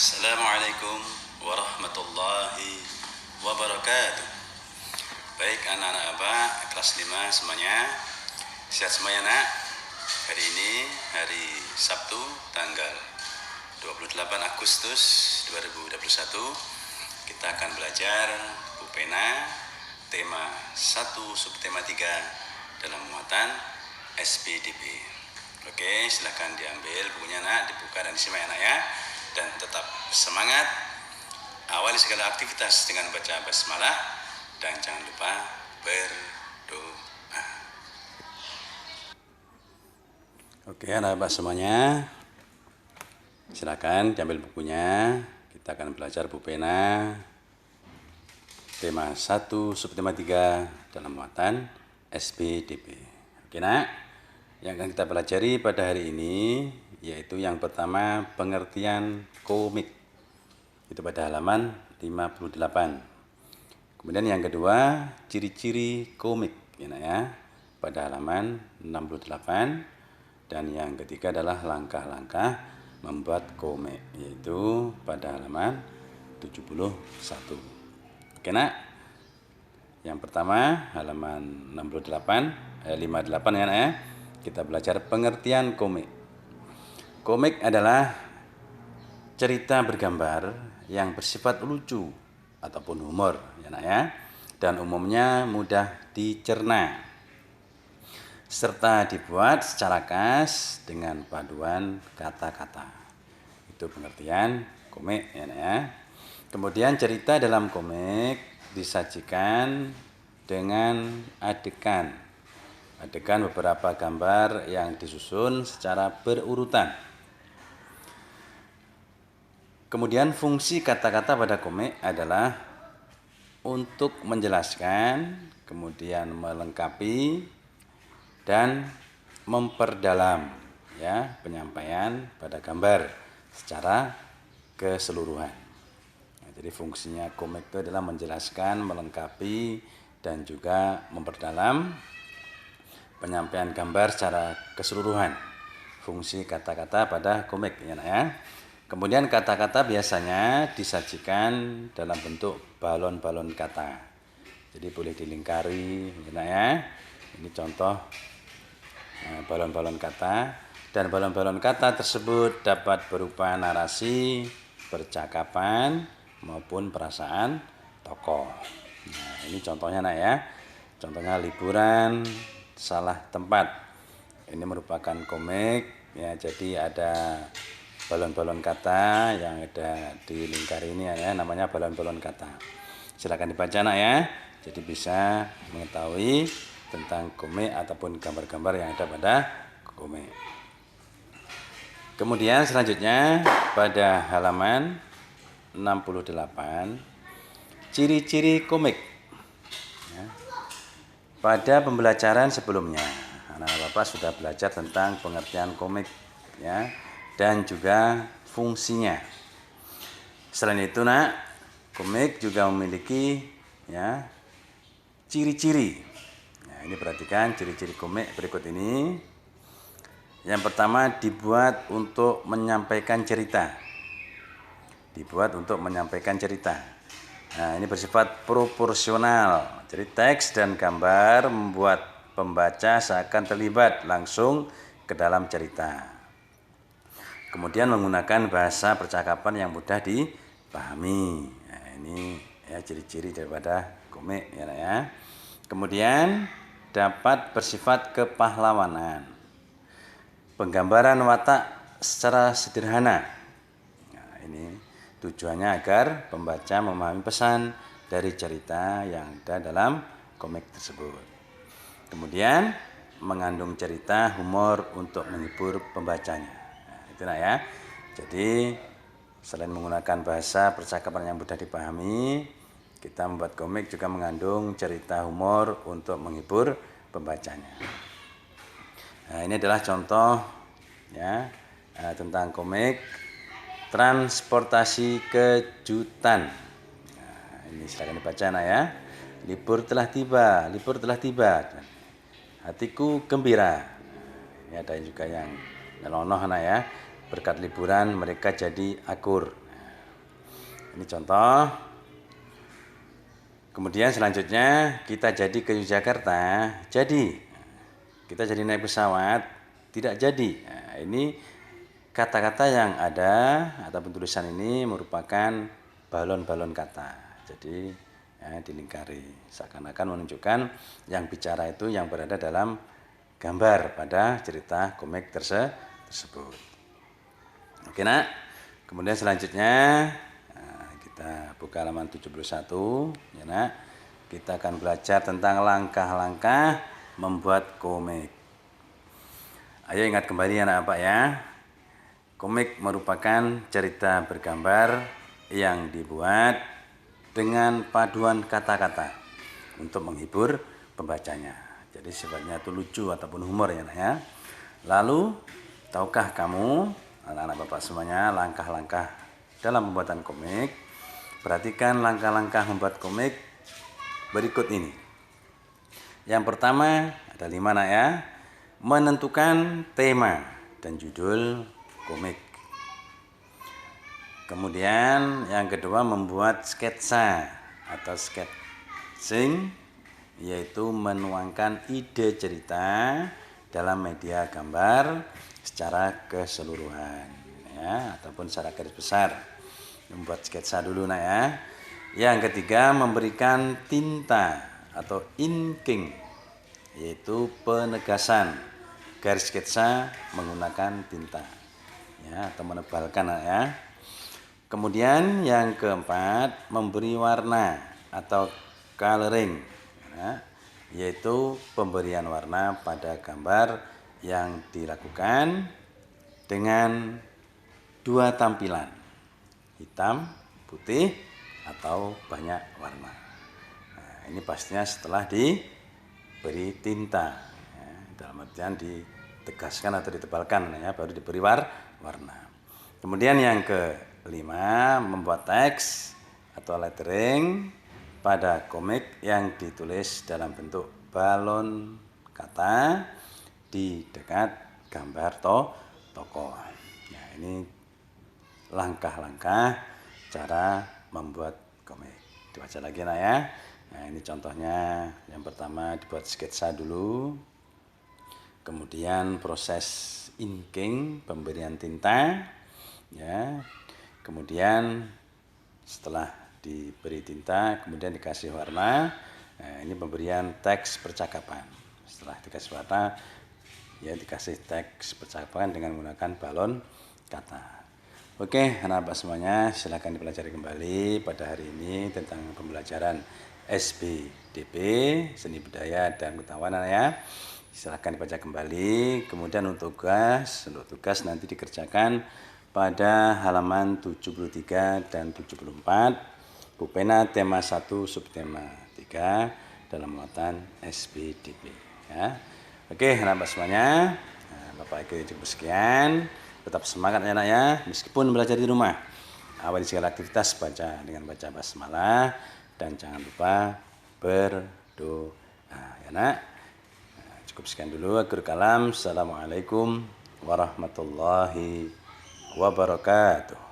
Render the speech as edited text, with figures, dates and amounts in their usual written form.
Assalamualaikum warahmatullahi wabarakatuh. Baik anak-anak Abah kelas 5 semuanya, sehat semuanya nak. Hari ini hari Sabtu tanggal 28 Agustus 2021. Kita akan belajar Pupena tema 1 subtema 3 dalam muatan SPDB. Oke, silakan diambil bukunya nak, dibuka dan disimak anak ya. Dan tetap semangat, awali segala aktivitas dengan baca basmalah dan jangan lupa berdoa. Oke anak-anak semuanya, silakan diambil bukunya. Kita akan belajar Pupena tema 1 subtema 3 dalam muatan SPDB. Oke nak, yang akan kita pelajari pada hari ini yaitu yang pertama pengertian komik, itu pada halaman 58. Kemudian yang kedua ciri-ciri komik ya, pada halaman 68. Dan yang ketiga adalah langkah-langkah membuat komik, yaitu pada halaman 71. Oke nak, yang pertama halaman 58 ya nak ya, kita belajar pengertian komik. Komik adalah cerita bergambar yang bersifat lucu ataupun humor ya nak ya, dan umumnya mudah dicerna serta dibuat secara khas dengan paduan kata-kata. Itu pengertian komik ya nak ya. Kemudian cerita dalam komik disajikan dengan adegan beberapa gambar yang disusun secara berurutan. Kemudian fungsi kata-kata pada komik adalah untuk menjelaskan, kemudian melengkapi dan memperdalam ya penyampaian pada gambar secara keseluruhan. Nah, jadi fungsinya komik itu adalah menjelaskan, melengkapi dan juga memperdalam penyampaian gambar secara keseluruhan. Fungsi kata-kata pada komik ya nak ya. Kemudian kata-kata biasanya disajikan dalam bentuk balon-balon kata. Jadi boleh dilingkari ya. Ini contoh balon-balon kata, dan balon-balon kata tersebut dapat berupa narasi, percakapan maupun perasaan tokoh. Nah, ini contohnya nak ya. Contohnya liburan salah tempat. Ini merupakan komik ya, jadi ada balon-balon kata yang ada di lingkar ini ya, namanya balon-balon kata. Silakan dibaca nak ya. Jadi bisa mengetahui tentang komik ataupun gambar-gambar yang ada pada komik. Kemudian selanjutnya pada halaman 68 ciri-ciri komik. Ya. Pada pembelajaran sebelumnya, anak-anak Bapak sudah belajar tentang pengertian komik ya, dan juga fungsinya. Selain itu nak, komik juga memiliki ya ciri-ciri. Nah, ini perhatikan ciri-ciri komik berikut ini. Yang pertama, dibuat untuk menyampaikan cerita. Nah, ini bersifat proporsional. Jadi teks dan gambar membuat pembaca seakan terlibat langsung ke dalam cerita. Kemudian menggunakan bahasa percakapan yang mudah dipahami. Nah, ini ya ciri-ciri daripada komik ya. Kemudian dapat bersifat kepahlawanan. Penggambaran watak secara sederhana. Nah, ini tujuannya agar pembaca memahami pesan dari cerita yang ada dalam komik tersebut. Kemudian mengandung cerita humor untuk menghibur pembacanya. Nah, ya. Jadi selain menggunakan bahasa percakapan yang mudah dipahami, kita membuat komik juga mengandung cerita humor untuk menghibur pembacanya. Nah, ini adalah contoh ya tentang komik transportasi kejutan. Nah, ini silakan dibaca nah ya. Libur telah tiba. Hatiku gembira. Ini ada juga yang melonoh nah ya. Berkat liburan mereka jadi akur. Ini contoh. Kemudian selanjutnya kita jadi ke Yogyakarta, jadi. Kita jadi naik pesawat, tidak jadi. Nah, ini kata-kata yang ada ataupun tulisan ini merupakan balon-balon kata. Jadi ya, dilingkari, seakan-akan menunjukkan yang bicara itu yang berada dalam gambar pada cerita komik tersebut. Oke nak, kemudian selanjutnya kita buka halaman 71 ya nak. Kita akan belajar tentang langkah-langkah membuat komik. Ayo ingat kembali anak Bapak ya. Komik merupakan cerita bergambar yang dibuat dengan paduan kata-kata untuk menghibur pembacanya. Jadi sifatnya itu lucu ataupun humor ya nak ya. Lalu tahukah kamu anak-anak Bapak semuanya langkah-langkah dalam pembuatan komik? Perhatikan langkah-langkah membuat komik berikut ini. Yang pertama ada 5 nak ya. Menentukan tema dan judul komik. Kemudian yang kedua membuat sketsa atau sketching, yaitu menuangkan ide cerita dalam media gambar secara keseluruhan ya, ataupun secara garis besar. Membuat sketsa dulu nak ya. Yang ketiga memberikan tinta atau inking, yaitu penegasan garis sketsa menggunakan tinta ya, atau menebalkan ya. Kemudian yang keempat memberi warna atau coloring ya, yaitu pemberian warna pada gambar yang dilakukan dengan 2 tampilan, hitam, putih, atau banyak warna. Nah, ini pastinya setelah diberi tinta ya, dalam artian ditegaskan atau ditebalkan ya, baru diberi warna. Kemudian yang kelima membuat teks atau lettering pada komik yang ditulis dalam bentuk balon kata di dekat gambar tokoh. Nah, ini langkah-langkah cara membuat komik. Dibaca lagi nak ya. Nah, ini contohnya. Yang pertama dibuat sketsa dulu. Kemudian proses inking, pemberian tinta ya. Kemudian setelah diberi tinta, kemudian dikasih warna. Nah, ini pemberian teks percakapan. Setelah dikasih warna, ya dikasih teks percakapan dengan menggunakan balon kata. Oke, anak-anak semuanya, silakan dipelajari kembali pada hari ini tentang pembelajaran SBDP, Seni Budaya dan Ketahuan ya. Silakan dibaca kembali. Kemudian untuk tugas nanti dikerjakan pada halaman 73 dan 74, Pupena tema 1 subtema 3 dalam muatan SBDP ya. Oke, anak-anak semuanya, Bapak Eko cukup sekian. Tetap semangat ya nak ya, meskipun belajar di rumah. Awali segala aktivitas baca dengan baca basmalah dan jangan lupa berdoa ya nak. Cukup sekian dulu. Akhir kalam. Assalamualaikum warahmatullahi wabarakatuh.